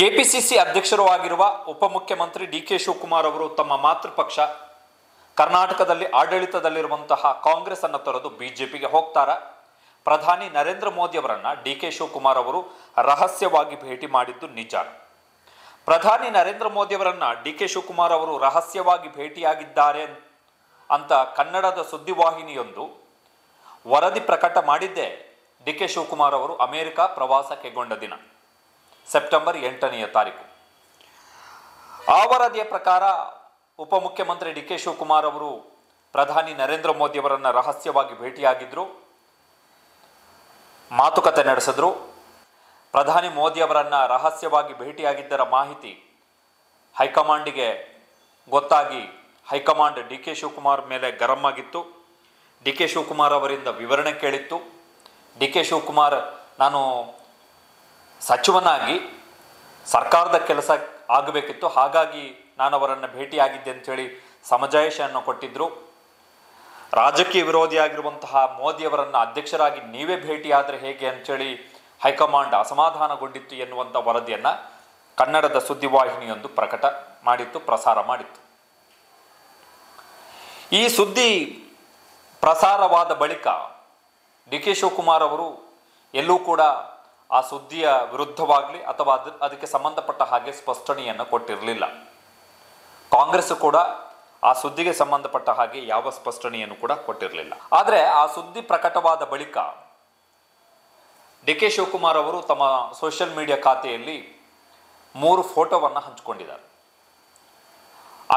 KPCC ಅಧ್ಯಕ್ಷರು ಆಗಿರುವ ಉಪಮುಖ್ಯಮಂತ್ರಿ ಡಿ.ಕೆ. ಶಿವಕುಮಾರ್ ಅವರು ತಮ್ಮ ಮಾತೃಪಕ್ಷ ಕರ್ನಾಟಕದಲ್ಲಿ ಆಡಳಿತದಲ್ಲಿರುವಂತಹ ಕಾಂಗ್ರೆಸ್ ಅನ್ನು ತೊರೆದು ಬಿಜೆಪಿಗೆ ಹೋಗ್ತಾರ. ಪ್ರಧಾನಿ ನರೇಂದ್ರ ಮೋದಿ ಅವರನ್ನ ಡಿ.ಕೆ. ಶಿವಕುಮಾರ್ ಅವರು ರಹಸ್ಯವಾಗಿ ಭೇಟಿ ಮಾಡಿದ್ದು ನಿಜ. ಪ್ರಧಾನಿ ನರೇಂದ್ರ ಮೋದಿ ಅವರನ್ನ ಡಿ.ಕೆ. ಶಿವಕುಮಾರ್ ಅವರು ರಹಸ್ಯವಾಗಿ ಭೇಟಿಯಾಗಿದ್ದಾರೆ ಅಂತ ಕನ್ನಡದ ಸುದ್ದಿವಾಹಿನಿಯೊಂದು ವರದಿ ಪ್ರಕಟ ಮಾಡಿದ್ದೇ ಡಿ.ಕೆ. ಶಿವಕುಮಾರ್ ಅವರು ಅಮೆರಿಕ ಪ್ರವಾಸ ಕೈಗೊಂಡ ದಿನ ಸೆಪ್ಟೆಂಬರ್ 8ನೇ ತಾರೀಕು. ಆ ವರದಿಯ ಪ್ರಕಾರ ಉಪಮುಖ್ಯಮಂತ್ರಿ ಡಿ.ಕೆ. ಶಿವಕುಮಾರ್ ಅವರು ಪ್ರಧಾನಿ ನರೇಂದ್ರ ಮೋದಿ ಅವರನ್ನು ರಹಸ್ಯವಾಗಿ ಭೇಟಿಯಾಗಿದ್ದರು, ಮಾತುಕತೆ ನಡೆಸಿದ್ರು. ಪ್ರಧಾನಿ ಮೋದಿ ಅವರನ್ನು ರಹಸ್ಯವಾಗಿ ಭೇಟಿಯಾಗಿದ್ದರ ಮಾಹಿತಿ ಹೈಕಮಾಂಡಿಗೆ ಗೊತ್ತಾಗಿ ಹೈಕಮಾಂಡ್ ಡಿ.ಕೆ. ಶಿವಕುಮಾರ್ ಮೇಲೆ ಗರಂ ಆಗಿತ್ತು. ಡಿ.ಕೆ. ಶಿವಕುಮಾರ್ ಅವರಿಂದ ವಿವರಣೆ ಕೇಳಿತ್ತು. ಡಿ.ಕೆ. ಶಿವಕುಮಾರ್ ನಾನು ಸಚಿವನಾಗಿ ಸರ್ಕಾರದ ಕೆಲಸ ಆಗಬೇಕಿತ್ತು, ಹಾಗಾಗಿ ನಾನು ಅವರನ್ನು ಭೇಟಿಯಾಗಿದ್ದೆ ಅಂಥೇಳಿ ಸಮಜಾಯಿಷೆಯನ್ನು ಕೊಟ್ಟಿದ್ದರು. ರಾಜಕೀಯ ವಿರೋಧಿಯಾಗಿರುವಂತಹ ಮೋದಿಯವರನ್ನು ಅಧ್ಯಕ್ಷರಾಗಿ ನೀವೇ ಭೇಟಿಯಾದರೆ ಹೇಗೆ ಅಂಥೇಳಿ ಹೈಕಮಾಂಡ್ ಅಸಮಾಧಾನಗೊಂಡಿತ್ತು ಎನ್ನುವಂಥ ವರದಿಯನ್ನು ಕನ್ನಡದ ಸುದ್ದಿವಾಹಿನಿಯೊಂದು ಪ್ರಕಟ ಮಾಡಿತ್ತು, ಪ್ರಸಾರ ಮಾಡಿತ್ತು. ಈ ಸುದ್ದಿ ಪ್ರಸಾರವಾದ ಬಳಿಕ ಡಿ.ಕೆ. ಶಿವಕುಮಾರ್ ಅವರು ಎಲ್ಲೂ ಕೂಡ ಆ ಸುದ್ದಿಯ ವಿರುದ್ಧವಾಗಲಿ ಅಥವಾ ಅದಕ್ಕೆ ಸಂಬಂಧಪಟ್ಟ ಹಾಗೆ ಸ್ಪಷ್ಟನೆಯನ್ನು ಕೊಟ್ಟಿರಲಿಲ್ಲ. ಕಾಂಗ್ರೆಸ್ ಕೂಡ ಆ ಸುದ್ದಿಗೆ ಸಂಬಂಧಪಟ್ಟ ಹಾಗೆ ಯಾವ ಸ್ಪಷ್ಟನೆಯನ್ನು ಕೂಡ ಕೊಟ್ಟಿರಲಿಲ್ಲ. ಆದರೆ ಆ ಸುದ್ದಿ ಪ್ರಕಟವಾದ ಬಳಿಕ ಡಿ.ಕೆ. ಶಿವಕುಮಾರ್ ಅವರು ತಮ್ಮ ಸೋಷಿಯಲ್ ಮೀಡಿಯಾ ಖಾತೆಯಲ್ಲಿ 3 ಫೋಟೋವನ್ನು ಹಂಚಿಕೊಂಡಿದ್ದಾರೆ.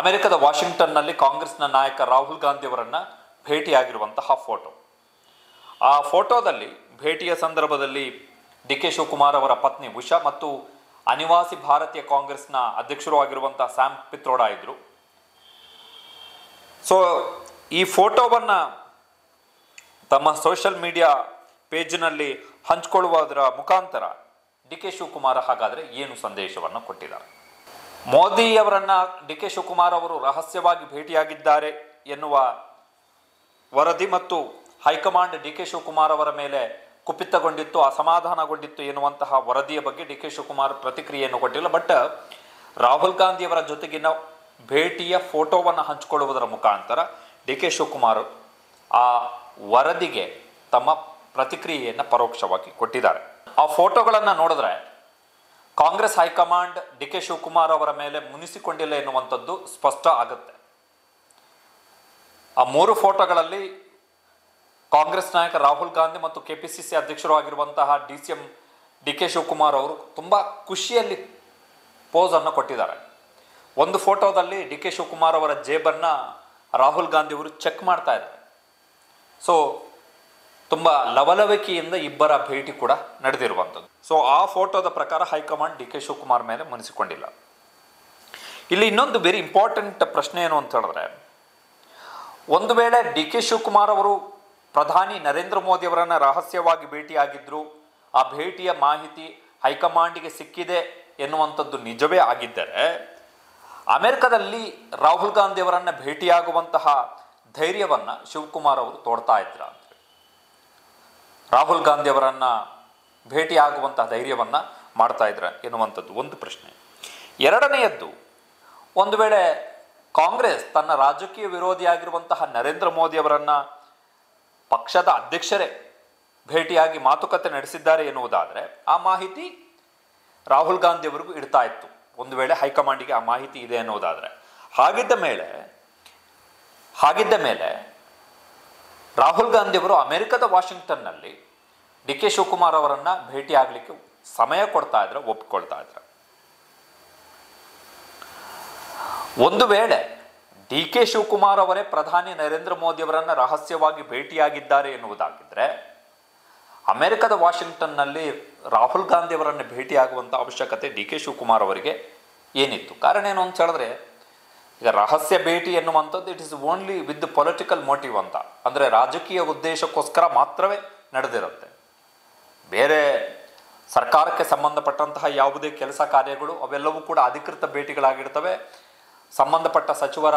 ಅಮೆರಿಕದ ವಾಷಿಂಗ್ಟನ್ನಲ್ಲಿ ಕಾಂಗ್ರೆಸ್ನ ನಾಯಕ ರಾಹುಲ್ ಗಾಂಧಿ ಅವರನ್ನು ಭೇಟಿಯಾಗಿರುವಂತಹ ಫೋಟೋ. ಆ ಫೋಟೋದಲ್ಲಿ ಭೇಟಿಯ ಸಂದರ್ಭದಲ್ಲಿ ಡಿ.ಕೆ. ಶಿವಕುಮಾರ್ ಅವರ ಪತ್ನಿ ಉಷಾ ಮತ್ತು ಅನಿವಾಸಿ ಭಾರತೀಯ ಕಾಂಗ್ರೆಸ್ನ ಅಧ್ಯಕ್ಷರು ಆಗಿರುವಂತಹ ಸ್ಯಾಮ್ ಪಿತ್ರೋಡಾ ಇದ್ರು. ಸೊ ಈ ಫೋಟೋವನ್ನು ತಮ್ಮ ಸೋಷಿಯಲ್ ಮೀಡಿಯಾ ಪೇಜ್ನಲ್ಲಿ ಹಂಚಿಕೊಳ್ಳುವುದರ ಮುಖಾಂತರ ಡಿ.ಕೆ. ಶಿವಕುಮಾರ್ ಹಾಗಾದರೆ ಏನು ಸಂದೇಶವನ್ನು ಕೊಟ್ಟಿದ್ದಾರೆ? ಮೋದಿಯವರನ್ನ ಡಿ.ಕೆ. ಶಿವಕುಮಾರ್ ಅವರು ರಹಸ್ಯವಾಗಿ ಭೇಟಿಯಾಗಿದ್ದಾರೆ ಎನ್ನುವ ವರದಿ ಮತ್ತು ಹೈಕಮಾಂಡ್ ಡಿ.ಕೆ. ಶಿವಕುಮಾರ್ ಅವರ ಮೇಲೆ ಕುಪಿತಗೊಂಡಿತ್ತು, ಅಸಮಾಧಾನಗೊಂಡಿತ್ತು ಎನ್ನುವಂತಹ ವರದಿಯ ಬಗ್ಗೆ ಡಿ.ಕೆ. ಶಿವಕುಮಾರ್ ಪ್ರತಿಕ್ರಿಯೆಯನ್ನು ಕೊಟ್ಟಿಲ್ಲ. ಬಟ್ ರಾಹುಲ್ ಗಾಂಧಿಯವರ ಜೊತೆಗಿನ ಭೇಟಿಯ ಫೋಟೋವನ್ನು ಹಂಚಿಕೊಳ್ಳುವುದರ ಮುಖಾಂತರ ಡಿ.ಕೆ. ಶಿವಕುಮಾರ್ ಆ ವರದಿಗೆ ತಮ್ಮ ಪ್ರತಿಕ್ರಿಯೆಯನ್ನು ಪರೋಕ್ಷವಾಗಿ ಕೊಟ್ಟಿದ್ದಾರೆ. ಆ ಫೋಟೋಗಳನ್ನು ನೋಡಿದ್ರೆ ಕಾಂಗ್ರೆಸ್ ಹೈಕಮಾಂಡ್ ಡಿ.ಕೆ. ಶಿವಕುಮಾರ್ ಅವರ ಮೇಲೆ ಮುನಿಸಿಕೊಂಡಿಲ್ಲ ಎನ್ನುವಂಥದ್ದು ಸ್ಪಷ್ಟ ಆಗುತ್ತೆ. ಆ 3 ಫೋಟೋಗಳಲ್ಲಿ ಕಾಂಗ್ರೆಸ್ ನಾಯಕ ರಾಹುಲ್ ಗಾಂಧಿ ಮತ್ತು ಕೆಪಿಸಿಸಿ ಅಧ್ಯಕ್ಷರು ಆಗಿರುವಂತಹ ಡಿ.ಸಿ.ಎಂ ಡಿ.ಕೆ. ಶಿವಕುಮಾರ್ ಅವರು ತುಂಬ ಖುಷಿಯಲ್ಲಿ ಪೋಸನ್ನು ಕೊಟ್ಟಿದ್ದಾರೆ. ಒಂದು ಫೋಟೋದಲ್ಲಿ ಡಿ.ಕೆ. ಶಿವಕುಮಾರ್ ಅವರ ಜೇಬನ್ನು ರಾಹುಲ್ ಗಾಂಧಿ ಅವರು ಚೆಕ್ ಮಾಡ್ತಾ ಇದ್ದಾರೆ. ಸೊ ತುಂಬ ಲವಲವಿಕೆಯಿಂದ ಇಬ್ಬರ ಭೇಟಿ ಕೂಡ ನಡೆದಿರುವಂಥದ್ದು. ಸೊ ಆ ಫೋಟೋದ ಪ್ರಕಾರ ಹೈಕಮಾಂಡ್ ಡಿ.ಕೆ. ಶಿವಕುಮಾರ್ ಮೇಲೆ ಮುನಿಸಿಕೊಂಡಿಲ್ಲ. ಇಲ್ಲಿ ಇನ್ನೊಂದು ವೆರಿ ಇಂಪಾರ್ಟೆಂಟ್ ಪ್ರಶ್ನೆ ಏನು ಅಂತ ಹೇಳಿದ್ರೆ, ಒಂದು ವೇಳೆ ಡಿ.ಕೆ. ಶಿವಕುಮಾರ್ ಅವರು ಪ್ರಧಾನಿ ನರೇಂದ್ರ ಮೋದಿ ಅವರನ್ನು ರಹಸ್ಯವಾಗಿ ಭೇಟಿಯಾಗಿದ್ದರು, ಆ ಭೇಟಿಯ ಮಾಹಿತಿ ಹೈಕಮಾಂಡಿಗೆ ಸಿಕ್ಕಿದೆ ಎನ್ನುವಂಥದ್ದು ನಿಜವೇ ಆಗಿದ್ದರೆ ಅಮೆರಿಕದಲ್ಲಿ ರಾಹುಲ್ ಗಾಂಧಿ ಅವರನ್ನು ಭೇಟಿಯಾಗುವಂತಹ ಧೈರ್ಯವನ್ನು ಶಿವಕುಮಾರ್ ಅವರು ತೋಡ್ತಾ ಇದ್ರ ಅಂತ ರಾಹುಲ್ ಗಾಂಧಿ ಅವರನ್ನು ಭೇಟಿಯಾಗುವಂತಹ ಧೈರ್ಯವನ್ನು ಮಾಡ್ತಾ ಇದ್ರ ಎನ್ನುವಂಥದ್ದು ಒಂದು ಪ್ರಶ್ನೆ. ಎರಡನೆಯದ್ದು, ಒಂದು ವೇಳೆ ಕಾಂಗ್ರೆಸ್ ತನ್ನ ರಾಜಕೀಯ ವಿರೋಧಿಯಾಗಿರುವಂತಹ ನರೇಂದ್ರ ಮೋದಿ ಅವರನ್ನು ಪಕ್ಷದ ಅಧ್ಯಕ್ಷರೇ ಭೇಟಿಯಾಗಿ ಮಾತುಕತೆ ನಡೆಸಿದ್ದಾರೆ ಎನ್ನುವುದಾದರೆ ಆ ಮಾಹಿತಿ ರಾಹುಲ್ ಗಾಂಧಿ ಅವರಿಗೂ ಇಡ್ತಾ ಇತ್ತು. ಒಂದು ವೇಳೆ ಹೈಕಮಾಂಡಿಗೆ ಆ ಮಾಹಿತಿ ಇದೆ ಎನ್ನುವುದಾದರೆ ಹಾಗಿದ್ದ ಮೇಲೆ ರಾಹುಲ್ ಗಾಂಧಿ ಅವರು ಅಮೆರಿಕದ ವಾಷಿಂಗ್ಟನ್ನಲ್ಲಿ ಡಿ.ಕೆ. ಶಿವಕುಮಾರ್ ಅವರನ್ನು ಭೇಟಿಯಾಗಲಿಕ್ಕೆ ಸಮಯ ಕೊಡ್ತಾ ಇದ್ರೆ, ಒಪ್ಪಿಕೊಳ್ತಾ ಇದ್ರೆ. ಒಂದು ವೇಳೆ ಡಿ.ಕೆ. ಶಿವಕುಮಾರ್ ಅವರೇ ಪ್ರಧಾನಿ ನರೇಂದ್ರ ಮೋದಿ ಅವರನ್ನು ರಹಸ್ಯವಾಗಿ ಭೇಟಿಯಾಗಿದ್ದಾರೆ ಎನ್ನುವುದಾಗಿದ್ದರೆ ಅಮೆರಿಕದ ವಾಷಿಂಗ್ಟನ್ನಲ್ಲಿ ರಾಹುಲ್ ಗಾಂಧಿ ಅವರನ್ನು ಭೇಟಿಯಾಗುವಂಥ ಅವಶ್ಯಕತೆ ಡಿ.ಕೆ. ಶಿವಕುಮಾರ್ ಅವರಿಗೆ ಏನಿತ್ತು? ಕಾರಣ ಏನು ಅಂತ ಹೇಳಿದ್ರೆ, ಈಗ ರಹಸ್ಯ ಭೇಟಿ ಎನ್ನುವಂಥದ್ದು it is only with political motive ಅಂತ, ಅಂದರೆ ರಾಜಕೀಯ ಉದ್ದೇಶಕ್ಕೋಸ್ಕರ ಮಾತ್ರವೇ ನಡೆದಿರುತ್ತೆ. ಬೇರೆ ಸರ್ಕಾರಕ್ಕೆ ಸಂಬಂಧಪಟ್ಟಂತಹ ಯಾವುದೇ ಕೆಲಸ ಕಾರ್ಯಗಳು ಅವೆಲ್ಲವೂ ಕೂಡ ಅಧಿಕೃತ ಭೇಟಿಗಳಾಗಿರ್ತವೆ. ಸಂಬಂಧಪಟ್ಟ ಸಚಿವರ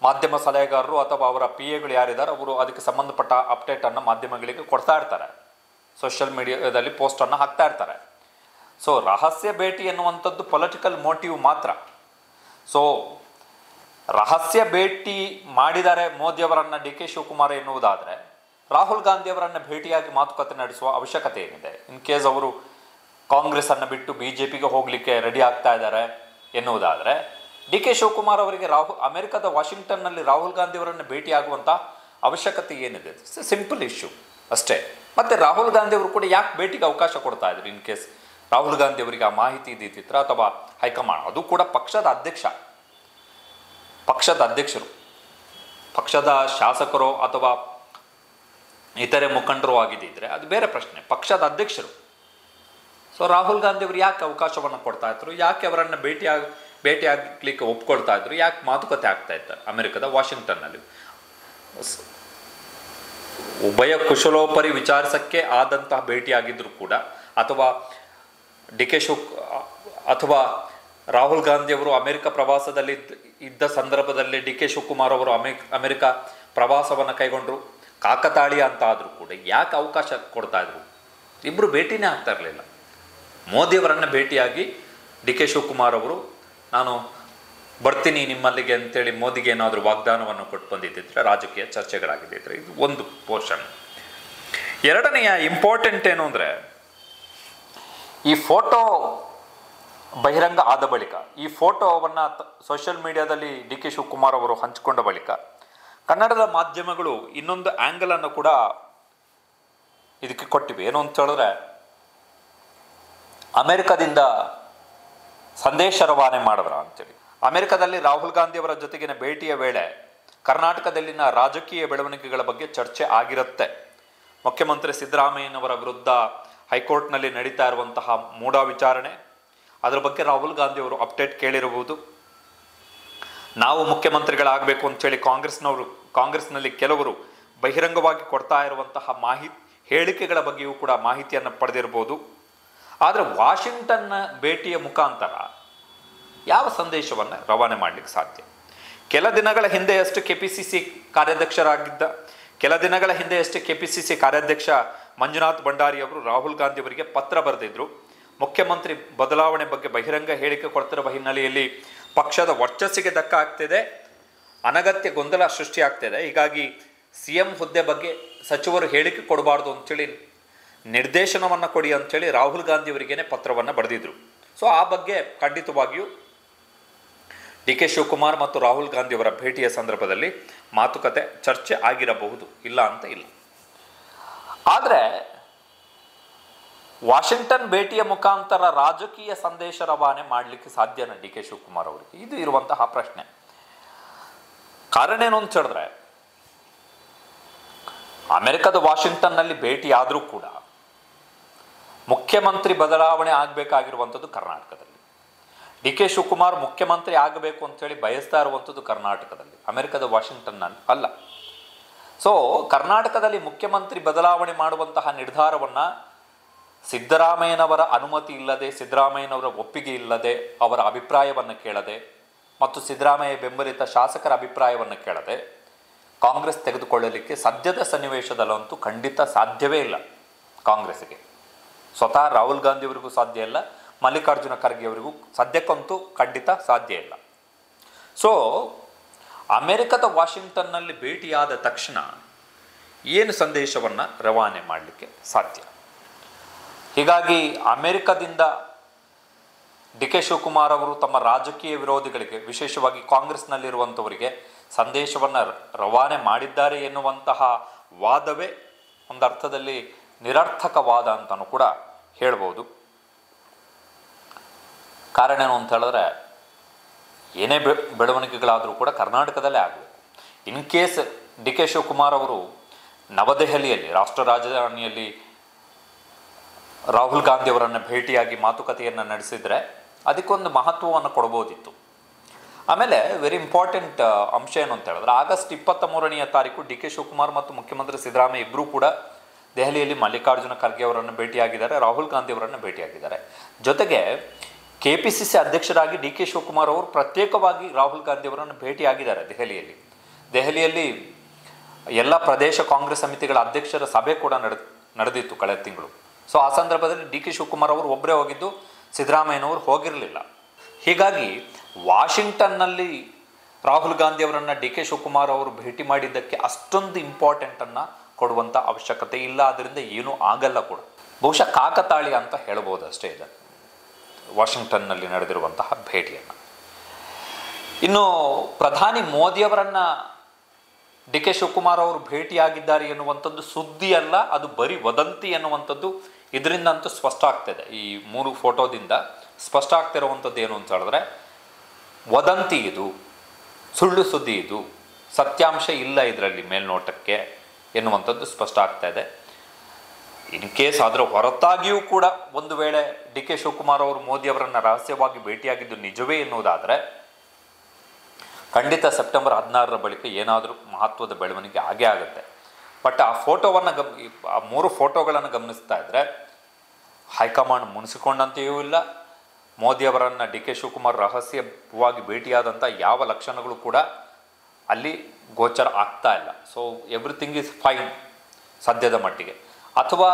ಮಾಧ್ಯಮ ಸಲಹೆಗಾರರು ಅಥವಾ ಅವರ PAಗಳು ಯಾರಿದ್ದಾರೆ ಅವರು ಅದಕ್ಕೆ ಸಂಬಂಧಪಟ್ಟ ಅಪ್ಡೇಟನ್ನು ಮಾಧ್ಯಮಗಳಿಗೆ ಕೊಡ್ತಾ ಇರ್ತಾರೆ, ಸೋಷಿಯಲ್ ಮೀಡಿಯಾದಲ್ಲಿ ಪೋಸ್ಟನ್ನು ಹಾಕ್ತಾ ಇರ್ತಾರೆ. ಸೊ ರಹಸ್ಯ ಭೇಟಿ ಎನ್ನುವಂಥದ್ದು ಪೊಲಿಟಿಕಲ್ ಮೋಟಿವ್ ಮಾತ್ರ. ಸೊ ರಹಸ್ಯ ಭೇಟಿ ಮಾಡಿದರೆ ಮೋದಿಯವರನ್ನು ಡಿ ಕೆ ಶಿವಕುಮಾರ್ ಎನ್ನುವುದಾದರೆ ರಾಹುಲ್ ಗಾಂಧಿಯವರನ್ನು ಭೇಟಿಯಾಗಿ ಮಾತುಕತೆ ನಡೆಸುವ ಅವಶ್ಯಕತೆ ಏನಿದೆ? ಇನ್ ಕೇಸ್ ಅವರು ಕಾಂಗ್ರೆಸ್ಸನ್ನು ಬಿಟ್ಟು BJPಗೆ ಹೋಗಲಿಕ್ಕೆ ರೆಡಿ ಆಗ್ತಾ ಇದ್ದಾರೆ ಎನ್ನುವುದಾದರೆ ಡಿ ಕೆ ಶಿವಕುಮಾರ್ ಅವರಿಗೆ ಅಮೆರಿಕದ ವಾಷಿಂಗ್ಟನ್ನಲ್ಲಿ ರಾಹುಲ್ ಗಾಂಧಿಯವರನ್ನು ಭೇಟಿಯಾಗುವಂಥ ಅವಶ್ಯಕತೆ ಏನಿದೆ? ಸಿಂಪಲ್ ಇಶ್ಯೂ ಅಷ್ಟೇ. ಮತ್ತು ರಾಹುಲ್ ಗಾಂಧಿಯವರು ಕೂಡ ಯಾಕೆ ಭೇಟಿಗೆ ಅವಕಾಶ ಕೊಡ್ತಾ ಇದ್ರು? ಇನ್ ಕೇಸ್ ರಾಹುಲ್ ಗಾಂಧಿ ಅವರಿಗೆ ಆ ಮಾಹಿತಿ ಇದ್ದಿತ್ರ ಅಥವಾ ಹೈಕಮಾಂಡ್, ಅದು ಕೂಡ ಪಕ್ಷದ ಅಧ್ಯಕ್ಷರು, ಪಕ್ಷದ ಶಾಸಕರು ಅಥವಾ ಇತರೆ ಮುಖಂಡರು ಆಗಿದ್ದಿದ್ರೆ ಅದು ಬೇರೆ ಪ್ರಶ್ನೆ. ಪಕ್ಷದ ಅಧ್ಯಕ್ಷರು. ಸೊ ರಾಹುಲ್ ಗಾಂಧಿ ಅವರು ಯಾಕೆ ಅವಕಾಶವನ್ನು ಕೊಡ್ತಾ ಇದ್ರು? ಯಾಕೆ ಅವರನ್ನು ಭೇಟಿಯಾಗಲಿಕ್ಕೆ ಒಪ್ಕೊಳ್ತಾ ಇದ್ರು? ಯಾಕೆ ಮಾತುಕತೆ ಆಗ್ತಾ ಇದ್ದಾರೆ ಅಮೆರಿಕದ ವಾಷಿಂಗ್ಟನ್ನಲ್ಲಿ? ಉಭಯ ಕುಶಲೋಪರಿ ವಿಚಾರಿಸಕ್ಕೆ ಆದಂತಹ ಭೇಟಿಯಾಗಿದ್ರು ಕೂಡ, ಅಥವಾ ಅಥವಾ ರಾಹುಲ್ ಗಾಂಧಿ ಅವರು ಅಮೆರಿಕ ಪ್ರವಾಸದಲ್ಲಿ ಇದ್ದ ಸಂದರ್ಭದಲ್ಲಿ ಡಿ ಕೆ ಶಿವಕುಮಾರ್ ಅವರು ಅಮೆರಿಕ ಪ್ರವಾಸವನ್ನು ಕೈಗೊಂಡ್ರು, ಕಾಕತಾಳೀಯ ಅಂತ ಆದರೂ ಕೂಡ ಯಾಕೆ ಅವಕಾಶ ಕೊಡ್ತಾ ಇದ್ರು? ಇಬ್ಬರು ಭೇಟಿನೇ ಆಗ್ತಾ ಇರಲಿಲ್ಲ. ಮೋದಿಯವರನ್ನು ಭೇಟಿಯಾಗಿ ಡಿ ಕೆ ಶಿವಕುಮಾರ್ ಅವರು ನಾನು ಬರ್ತೀನಿ ನಿಮ್ಮಲ್ಲಿಗೆ ಅಂತೇಳಿ ಮೋದಿಗೆ ಏನಾದರೂ ವಾಗ್ದಾನವನ್ನು ಕೊಟ್ಟು ಬಂದಿದ್ದಿದ್ರೆ ರಾಜಕೀಯ ಚರ್ಚೆಗಳಾಗಿದ್ದಿದ್ರೆ ಇದು ಒಂದು ಪೋರ್ಷನ್. ಎರಡನೆಯ ಇಂಪಾರ್ಟೆಂಟ್ ಏನು ಅಂದರೆ, ಈ ಫೋಟೋ ಬಹಿರಂಗ ಆದ ಬಳಿಕ, ಈ ಫೋಟೋವನ್ನು ಸೋಷಿಯಲ್ ಮೀಡಿಯಾದಲ್ಲಿ ಡಿ ಕೆ ಶಿವಕುಮಾರ್ ಅವರು ಹಂಚಿಕೊಂಡ ಬಳಿಕ ಕನ್ನಡದ ಮಾಧ್ಯಮಗಳು ಇನ್ನೊಂದು ಆ್ಯಂಗಲನ್ನು ಕೂಡ ಇದಕ್ಕೆ ಕೊಟ್ಟಿವೆ. ಏನು ಅಂತ ಹೇಳಿದ್ರೆ, ಅಮೆರಿಕದಿಂದ ಸಂದೇಶ ರವಾನೆ ಮಾಡಿದ್ರ ಅಂತೇಳಿ. ಅಮೆರಿಕದಲ್ಲಿ ರಾಹುಲ್ ಗಾಂಧಿಯವರ ಜೊತೆಗಿನ ಭೇಟಿಯ ವೇಳೆ ಕರ್ನಾಟಕದಲ್ಲಿನ ರಾಜಕೀಯ ಬೆಳವಣಿಗೆಗಳ ಬಗ್ಗೆ ಚರ್ಚೆ ಆಗಿರುತ್ತೆ. ಮುಖ್ಯಮಂತ್ರಿ ಸಿದ್ದರಾಮಯ್ಯನವರ ವಿರುದ್ಧ ಹೈಕೋರ್ಟ್ನಲ್ಲಿ ನಡೀತಾ ಇರುವಂತಹ ಮೂಢ ವಿಚಾರಣೆ, ಅದರ ಬಗ್ಗೆ ರಾಹುಲ್ ಗಾಂಧಿಯವರು ಅಪ್ಡೇಟ್ ಕೇಳಿರಬಹುದು. ನಾವು ಮುಖ್ಯಮಂತ್ರಿಗಳಾಗಬೇಕು ಅಂತೇಳಿ ಕಾಂಗ್ರೆಸ್ನಲ್ಲಿ ಕೆಲವರು ಬಹಿರಂಗವಾಗಿ ಕೊಡ್ತಾ ಇರುವಂತಹ ಹೇಳಿಕೆಗಳ ಬಗ್ಗೆಯೂ ಕೂಡ ಮಾಹಿತಿಯನ್ನು ಪಡೆದಿರಬಹುದು. ಆದರೆ ವಾಷಿಂಗ್ಟನ್ನ ಭೇಟಿಯ ಮುಖಾಂತರ ಯಾವ ಸಂದೇಶವನ್ನು ರವಾನೆ ಮಾಡಲಿಕ್ಕೆ ಸಾಧ್ಯ? ಕೆಲ ದಿನಗಳ ಹಿಂದೆಯಷ್ಟೇ ಕೆಪಿಸಿಸಿ ಕಾರ್ಯಾಧ್ಯಕ್ಷ ಮಂಜುನಾಥ್ ಭಂಡಾರಿ ಅವರು ರಾಹುಲ್ ಗಾಂಧಿ ಅವರಿಗೆ ಪತ್ರ ಬರೆದಿದ್ರು. ಮುಖ್ಯಮಂತ್ರಿ ಬದಲಾವಣೆ ಬಗ್ಗೆ ಬಹಿರಂಗ ಹೇಳಿಕೆ ಕೊಡ್ತಿರುವ ಹಿನ್ನೆಲೆಯಲ್ಲಿ ಪಕ್ಷದ ವರ್ಚಸ್ಸಿಗೆ ಧಕ್ಕೆ ಆಗ್ತಿದೆ, ಅನಗತ್ಯ ಗೊಂದಲ ಸೃಷ್ಟಿಯಾಗ್ತಿದೆ, ಹೀಗಾಗಿ CM ಹುದ್ದೆ ಬಗ್ಗೆ ಸಚಿವರು ಹೇಳಿಕೆ ಕೊಡಬಾರ್ದು ಅಂಥೇಳಿ ನಿರ್ದೇಶನವನ್ನು ಕೊಡಿ ಅಂಥೇಳಿ ರಾಹುಲ್ ಗಾಂಧಿ ಅವರಿಗೇನೆ ಪತ್ರವನ್ನು ಬರೆದಿದ್ರು. ಸೊ ಆ ಬಗ್ಗೆ ಖಂಡಿತವಾಗಿಯೂ ಡಿ ಕೆ ಶಿವಕುಮಾರ್ ಮತ್ತು ರಾಹುಲ್ ಗಾಂಧಿ ಅವರ ಭೇಟಿಯ ಸಂದರ್ಭದಲ್ಲಿ ಮಾತುಕತೆ ಚರ್ಚೆ ಆಗಿರಬಹುದು, ಇಲ್ಲ ಅಂತ ಇಲ್ಲ. ಆದರೆ ವಾಷಿಂಗ್ಟನ್ ಭೇಟಿಯ ಮುಖಾಂತರ ರಾಜಕೀಯ ಸಂದೇಶ ರವಾನೆ ಮಾಡಲಿಕ್ಕೆ ಸಾಧ್ಯನಾ ಡಿ ಕೆ ಶಿವಕುಮಾರ್ ಅವರಿಗೆ? ಇದು ಇರುವಂತಹ ಪ್ರಶ್ನೆ. ಕಾರಣ ಏನು ಅಂತ ಹೇಳಿದ್ರೆ, ಅಮೆರಿಕದ ವಾಷಿಂಗ್ಟನ್ನಲ್ಲಿ ಭೇಟಿ ಆದರೂ ಕೂಡ ಮುಖ್ಯಮಂತ್ರಿ ಬದಲಾವಣೆ ಆಗಬೇಕಾಗಿರುವಂಥದ್ದು ಕರ್ನಾಟಕದಲ್ಲಿ. ಡಿ ಕೆ ಶಿವಕುಮಾರ್ ಮುಖ್ಯಮಂತ್ರಿ ಆಗಬೇಕು ಅಂತೇಳಿ ಬಯಸ್ತಾ ಇರುವಂಥದ್ದು ಕರ್ನಾಟಕದಲ್ಲಿ, ಅಮೆರಿಕದ ವಾಷಿಂಗ್ಟನ್ನಲ್ಲಿ ಅಲ್ಲ. ಸೊ ಕರ್ನಾಟಕದಲ್ಲಿ ಮುಖ್ಯಮಂತ್ರಿ ಬದಲಾವಣೆ ಮಾಡುವಂತಹ ನಿರ್ಧಾರವನ್ನು ಸಿದ್ದರಾಮಯ್ಯನವರ ಅನುಮತಿ ಇಲ್ಲದೆ, ಸಿದ್ದರಾಮಯ್ಯನವರ ಒಪ್ಪಿಗೆ ಇಲ್ಲದೆ, ಅವರ ಅಭಿಪ್ರಾಯವನ್ನು ಕೇಳದೆ ಮತ್ತು ಸಿದ್ದರಾಮಯ್ಯ ಬೆಂಬಲಿತ ಶಾಸಕರ ಅಭಿಪ್ರಾಯವನ್ನು ಕೇಳದೆ ಕಾಂಗ್ರೆಸ್ ತೆಗೆದುಕೊಳ್ಳಲಿಕ್ಕೆ ಸದ್ಯದ ಸನ್ನಿವೇಶದಲ್ಲಂತೂ ಖಂಡಿತ ಸಾಧ್ಯವೇ ಇಲ್ಲ. ಕಾಂಗ್ರೆಸ್ಸಿಗೆ ಸ್ವತಃ ರಾಹುಲ್ ಗಾಂಧಿ ಅವರಿಗೂ ಸಾಧ್ಯ ಇಲ್ಲ, ಮಲ್ಲಿಕಾರ್ಜುನ ಖರ್ಗೆ ಅವರಿಗೂ ಸದ್ಯಕ್ಕಂತೂ ಖಂಡಿತ ಸಾಧ್ಯ ಇಲ್ಲ. ಸೊ ಅಮೆರಿಕದ ವಾಷಿಂಗ್ಟನ್ನಲ್ಲಿ ಭೇಟಿಯಾದ ತಕ್ಷಣ ಏನು ಸಂದೇಶವನ್ನು ರವಾನೆ ಮಾಡಲಿಕ್ಕೆ ಸಾಧ್ಯ? ಹೀಗಾಗಿ ಅಮೆರಿಕದಿಂದ ಡಿ ಕೆ ಶಿವಕುಮಾರ್ ಅವರು ತಮ್ಮ ರಾಜಕೀಯ ವಿರೋಧಿಗಳಿಗೆ, ವಿಶೇಷವಾಗಿ ಕಾಂಗ್ರೆಸ್ನಲ್ಲಿರುವಂಥವರಿಗೆ ಸಂದೇಶವನ್ನು ರವಾನೆ ಮಾಡಿದ್ದಾರೆ ಎನ್ನುವಂತಹ ವಾದವೇ ಒಂದು ಅರ್ಥದಲ್ಲಿ ನಿರರ್ಥಕ ವಾದ ಅಂತಲೂ ಕೂಡ ಹೇಳ್ಬೋದು. ಕಾರಣ ಏನು ಅಂತ ಹೇಳಿದ್ರೆ, ಏನೇ ಬೆಳವಣಿಗೆಗಳಾದರೂ ಕೂಡ ಕರ್ನಾಟಕದಲ್ಲೇ ಆಗಬೇಕು. In case D K Shivakumar ಅವರು ನವದೆಹಲಿಯಲ್ಲಿ, ರಾಷ್ಟ್ರ ರಾಜಧಾನಿಯಲ್ಲಿ ರಾಹುಲ್ ಗಾಂಧಿ ಅವರನ್ನು ಭೇಟಿಯಾಗಿ ಮಾತುಕತೆಯನ್ನು ನಡೆಸಿದರೆ ಅದಕ್ಕೊಂದು ಮಹತ್ವವನ್ನು ಕೊಡ್ಬೋದಿತ್ತು. ಆಮೇಲೆ ವೆರಿ ಇಂಪಾರ್ಟೆಂಟ್ ಅಂಶ ಏನು ಅಂತ ಹೇಳಿದ್ರೆ, ಆಗಸ್ಟ್ 23ನೇ ತಾರೀಕು ಡಿ ಕೆ ಶಿವಕುಮಾರ್ ಮತ್ತು ಮುಖ್ಯಮಂತ್ರಿ ಸಿದ್ದರಾಮಯ್ಯ ಇಬ್ಬರೂ ಕೂಡ ದೆಹಲಿಯಲ್ಲಿ ಮಲ್ಲಿಕಾರ್ಜುನ ಖರ್ಗೆ ಅವರನ್ನು ಭೇಟಿಯಾಗಿದ್ದಾರೆ, ರಾಹುಲ್ ಗಾಂಧಿ ಅವರನ್ನು ಭೇಟಿಯಾಗಿದ್ದಾರೆ. ಜೊತೆಗೆ KPCC ಅಧ್ಯಕ್ಷರಾಗಿ ಡಿ ಕೆ ಶಿವಕುಮಾರ್ ಅವರು ಪ್ರತ್ಯೇಕವಾಗಿ ರಾಹುಲ್ ಗಾಂಧಿ ಅವರನ್ನು ಭೇಟಿಯಾಗಿದ್ದಾರೆ ದೆಹಲಿಯಲ್ಲಿ ಎಲ್ಲ ಪ್ರದೇಶ ಕಾಂಗ್ರೆಸ್ ಸಮಿತಿಗಳ ಅಧ್ಯಕ್ಷರ ಸಭೆ ಕೂಡ ನಡೆದಿತ್ತು ಕಳೆದ ತಿಂಗಳು. ಸೊ ಆ ಸಂದರ್ಭದಲ್ಲಿ ಡಿ ಕೆ ಶಿವಕುಮಾರ್ ಅವರು ಒಬ್ಬರೇ ಹೋಗಿದ್ದು, ಸಿದ್ದರಾಮಯ್ಯನವರು ಹೋಗಿರಲಿಲ್ಲ. ಹೀಗಾಗಿ ವಾಷಿಂಗ್ಟನ್ನಲ್ಲಿ ರಾಹುಲ್ ಗಾಂಧಿ ಅವರನ್ನು ಡಿ ಕೆ ಶಿವಕುಮಾರ್ ಅವರು ಭೇಟಿ ಮಾಡಿದ್ದಕ್ಕೆ ಅಷ್ಟೊಂದು ಇಂಪಾರ್ಟೆಂಟನ್ನು ಕೊಡುವಂಥ ಅವಶ್ಯಕತೆ ಇಲ್ಲ. ಅದರಿಂದ ಏನೂ ಆಗಲ್ಲ ಕೂಡ. ಬಹುಶಃ ಕಾಕತಾಳಿ ಅಂತ ಹೇಳ್ಬೋದು ಅಷ್ಟೇ ಇದೆ ವಾಷಿಂಗ್ಟನ್ನಲ್ಲಿ ನಡೆದಿರುವಂತಹ ಭೇಟಿಯನ್ನು. ಇನ್ನು ಪ್ರಧಾನಿ ಮೋದಿಯವರನ್ನು ಡಿ ಕೆ ಶಿವಕುಮಾರ್ ಅವರು ಭೇಟಿಯಾಗಿದ್ದಾರೆ ಎನ್ನುವಂಥದ್ದು ಸುದ್ದಿ ಅಲ್ಲ, ಅದು ಬರೀ ವದಂತಿ ಎನ್ನುವಂಥದ್ದು ಇದರಿಂದ ಅಂತೂ ಸ್ಪಷ್ಟ ಆಗ್ತಿದೆ. ಈ 3 ಫೋಟೋದಿಂದ ಸ್ಪಷ್ಟ ಆಗ್ತಿರುವಂಥದ್ದು ಏನು ಅಂತ ಹೇಳಿದ್ರೆ ವದಂತಿ, ಇದು ಸುಳ್ಳು ಸುದ್ದಿ, ಇದು ಸತ್ಯಾಂಶ ಇಲ್ಲ ಇದರಲ್ಲಿ ಮೇಲ್ನೋಟಕ್ಕೆ ಎನ್ನುವಂಥದ್ದು ಸ್ಪಷ್ಟ ಆಗ್ತಾ ಇದೆ. ಇನ್ ಕೇಸ್ ಅದರ ಹೊರತಾಗಿಯೂ ಕೂಡ ಒಂದು ವೇಳೆ ಡಿ ಕೆ ಶಿವಕುಮಾರ್ ಅವರು ಮೋದಿಯವರನ್ನು ರಹಸ್ಯವಾಗಿ ಭೇಟಿಯಾಗಿದ್ದು ನಿಜವೇ ಎನ್ನುವುದಾದರೆ ಖಂಡಿತ ಸೆಪ್ಟೆಂಬರ್ 16ರ ಬಳಿಕ ಏನಾದರೂ ಮಹತ್ವದ ಬೆಳವಣಿಗೆ ಆಗೇ ಆಗುತ್ತೆ. ಬಟ್ ಆ ಫೋಟೋವನ್ನು ಆ 3 ಫೋಟೋಗಳನ್ನು ಗಮನಿಸ್ತಾ ಇದ್ದರೆ ಹೈಕಮಾಂಡ್ ಮುನಿಸಿಕೊಂಡಂತೆಯೂ ಇಲ್ಲ, ಮೋದಿಯವರನ್ನು ಡಿ ಕೆ ಶಿವಕುಮಾರ್ ರಹಸ್ಯವಾಗಿ ಭೇಟಿಯಾದಂಥ ಯಾವ ಲಕ್ಷಣಗಳು ಕೂಡ ಅಲ್ಲಿ ಗೋಚರ ಆಗ್ತಾ ಇಲ್ಲ. ಸೊ ಎವ್ರಿಥಿಂಗ್ ಈಸ್ ಫೈನ್ ಸದ್ಯದ ಮಟ್ಟಿಗೆ. ಅಥವಾ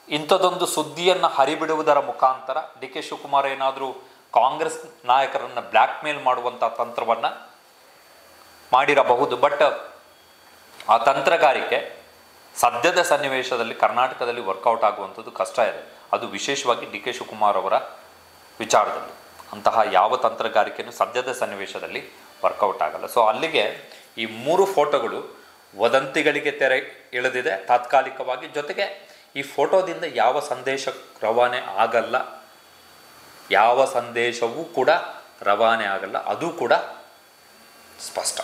ಇಂಥದ್ದೊಂದು ಸುದ್ದಿಯನ್ನು ಹರಿಬಿಡುವುದರ ಮುಖಾಂತರ ಡಿ ಕೆ ಶಿವಕುಮಾರ್ ಏನಾದರೂ ಕಾಂಗ್ರೆಸ್ ನಾಯಕರನ್ನು ಬ್ಲ್ಯಾಕ್ ಮೇಲ್ ಮಾಡುವಂಥ ತಂತ್ರವನ್ನು ಮಾಡಿರಬಹುದು. ಬಟ್ ಆ ತಂತ್ರಗಾರಿಕೆ ಸದ್ಯದ ಸನ್ನಿವೇಶದಲ್ಲಿ ಕರ್ನಾಟಕದಲ್ಲಿ ವರ್ಕೌಟ್ ಆಗುವಂಥದ್ದು ಕಷ್ಟ ಇದೆ. ಅದು ವಿಶೇಷವಾಗಿ ಡಿ ಕೆ ಶಿವಕುಮಾರ್ ಅವರ ವಿಚಾರದಲ್ಲಿ ಅಂತಹ ಯಾವ ತಂತ್ರಗಾರಿಕೆಯೂ ಸದ್ಯದ ಸನ್ನಿವೇಶದಲ್ಲಿ ವರ್ಕೌಟ್ ಆಗಲ್ಲ. ಸೊ ಅಲ್ಲಿಗೆ ಈ 3 ಫೋಟೋಗಳು ವದಂತಿಗಳಿಗೆ ತೆರೆ ಎಳೆದಿದೆ ತಾತ್ಕಾಲಿಕವಾಗಿ. ಜೊತೆಗೆ ಈ ಫೋಟೋದಿಂದ ಯಾವ ಸಂದೇಶ ರವಾನೆ ಆಗಲ್ಲ, ಯಾವ ಸಂದೇಶವೂ ಕೂಡ ರವಾನೆ ಆಗಲ್ಲ, ಅದು ಕೂಡ ಸ್ಪಷ್ಟ.